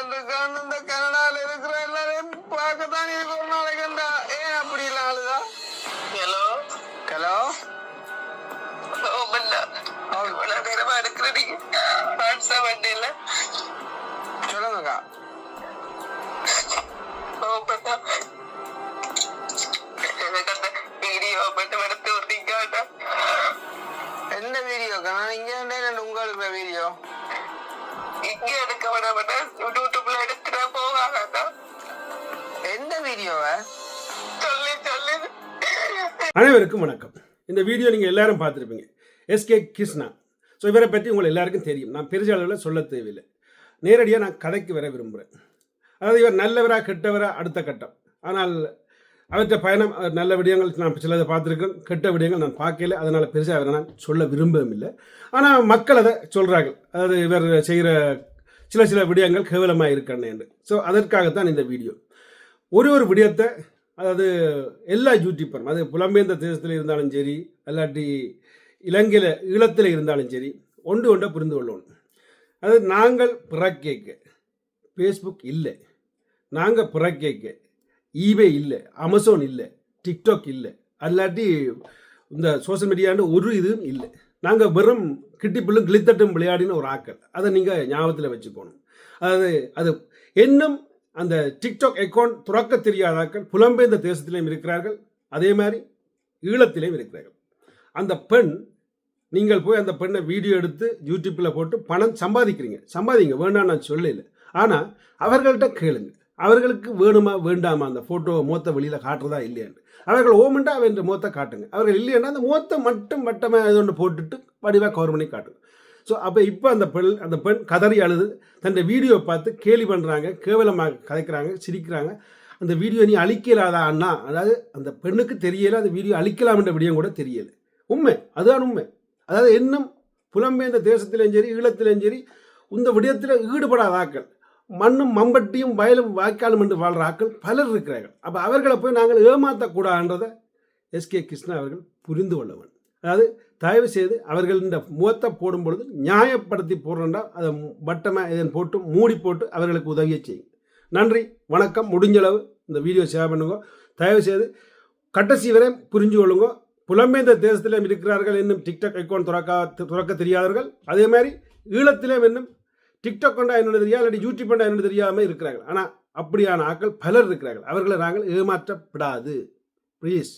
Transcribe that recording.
இந்த கனடால இருக்கிற எல்லாரையும் பார்க்கத்தான் இருக்கு ஒரு நாளைக்குண்டா. ஏன் அப்படி இல்ல ஆளுதா? ஹலோ ஹலோ சொல்லுங்கக்கா. என்ன வீடியோக்கா? நான் இங்க உங்களுக்கு வீடியோ இங்க எடுக்க விட யூடியூப்ல எடுத்துட்டா போவாங்க. எந்த வீடியோவை சொல்லி சொல்லி. அனைவருக்கும் வணக்கம். இந்த வீடியோ நீங்கள் எல்லாரும் பார்த்துருப்பீங்க. எஸ்கே கிருஷ்ணா. ஸோ இவரை பற்றி உங்களுக்கு எல்லாருக்கும் தெரியும். நான் பெரிய அளவில் சொல்ல தேவையில்லை. நேரடியாக நான் கதைக்கு வர விரும்புகிறேன். அதாவது இவர் நல்லவரா கெட்டவரா அடுத்த கட்டம். ஆனால் அவற்றை பயணம் நல்ல விடயங்கள் நான் சிலதை பார்த்துருக்கேன், கெட்ட விடயங்கள் நான் பார்க்கல. அதனால் பெருசாக அவரை நான் சொல்ல விரும்பவும் இல்லை. ஆனால் மக்கள் அதை சொல்கிறார்கள். அதாவது இவர் செய்கிற சில விடயங்கள் கேவலமாக இருக்கண்ணே என்று. ஸோ அதற்காகத்தான் இந்த வீடியோ. ஒரு விடயத்தை, அதாவது எல்லா யூடியூப்பரும், அது புலம்பெயர்ந்த தேசத்தில் இருந்தாலும் சரி, இல்லாட்டி இலங்கையில் ஈழத்தில் இருந்தாலும் சரி, ஒன்றை புரிந்து கொள்ளணும். அதாவது நாங்கள் பிறக்கேக்க ஃபேஸ்புக் இல்லை, நாங்கள் பிறக்கேக்க ஈபே இல்லை, அமேசான் இல்லை, டிக்டாக் இல்லை, அல்லாட்டி இந்த சோசியல் மீடியாண்டு ஒரு இதுவும் இல்லை. நாங்கள் வெறும் கிட்டிப்புள்ளும் கிளித்தட்டும் விளையாடின ஒரு ஆக்கள். அதை நீங்கள் ஞாபகத்தில் வச்சுக்கணும். அதாவது அது இன்னும் அந்த டிக்டாக் அக்கௌண்ட் துறக்க தெரியாத ஆக்கள் புலம்பெயர்ந்த தேசத்திலையும் இருக்கிறார்கள், அதே மாதிரி ஈழத்திலையும் இருக்கிறார்கள். அந்த பெண், நீங்கள் போய் அந்த பெண்ணை வீடியோ எடுத்து யூடியூப்பில் போட்டு பணம் சம்பாதிங்க, வேண்டாம் நான் சொல்லல. ஆனால் அவர்கள்ட்ட கேளுங்க, அவர்களுக்கு வேணுமா வேண்டாமா அந்த ஃபோட்டோவை மோத்த வெளியில் காட்டுறதா இல்லையான்னு. அவர்கள் ஓமெண்டா அவன் மோத்த காட்டுங்க. அவர்கள் இல்லையாண்டா அந்த மோத்த மட்டும் வட்டமாக இது ஒன்று போட்டுட்டு வடிவாக கவர் பண்ணி காட்டுங்க. ஸோ அப்போ இப்போ அந்த பெண் கதறி அழுது தன் வீடியோ பார்த்து கேலி பண்ணுறாங்க, கேவலமாக கதைக்கிறாங்க, சிரிக்கிறாங்க. அந்த வீடியோ நீ அழிக்கலாதா அண்ணா? அதாவது அந்த பெண்ணுக்கு தெரியலை அந்த வீடியோ அழிக்கலாம்ன்ற விடியம் கூட தெரியலை. உண்மை, அதுதான் உண்மை. அதாவது இன்னும் புலம்பெயர்ந்த தேசத்திலும் சரி ஈழத்திலும் சரி இந்த விடயத்தில் ஈடுபடாத ஆக்கள், மண்ணும் மம்பட்டியும் வயலும் வாய்க்காலும் என்று வாழ்கிற ஆக்கள் பலர் இருக்கிறார்கள். அப்போ அவர்களை போய் நாங்கள் ஏமாற்றக்கூடாதுன்றதை எஸ்கே கிருஷ்ணா அவர்கள் புரிந்து கொள்ளவன். அதாவது தயவு செய்து அவர்கள் இந்த முகத்தை போடும் பொழுது நியாயப்படுத்தி போடுறா, அதை வட்டமாக இதன் போட்டு மூடி போட்டு அவர்களுக்கு உதவியை செய்யும். நன்றி, வணக்கம். முடிஞ்சளவு இந்த வீடியோ ஷேர் பண்ணுங்க. தயவு செய்து கடைசி வரை புரிஞ்சு கொள்ளுங்க. புலம்பெயர்ந்த தேசத்திலும் இருக்கிறார்கள் இன்னும் டிக்டாக் அக்கௌண்ட் துறக்க தெரியாதவர்கள், அதே மாதிரி ஈழத்திலும் இன்னும் டிக்டாக் கொண்டா என்னோட தெரியாது, இல்லாட்டி யூடியூப் கொண்டா என்னோட தெரியாமல் இருக்கிறார்கள். ஆனால் அப்படியான ஆக்கள் பலர் இருக்கிறார்கள். அவர்களை நாங்கள் ஏமாற்றப்படாது. ப்ளீஸ்.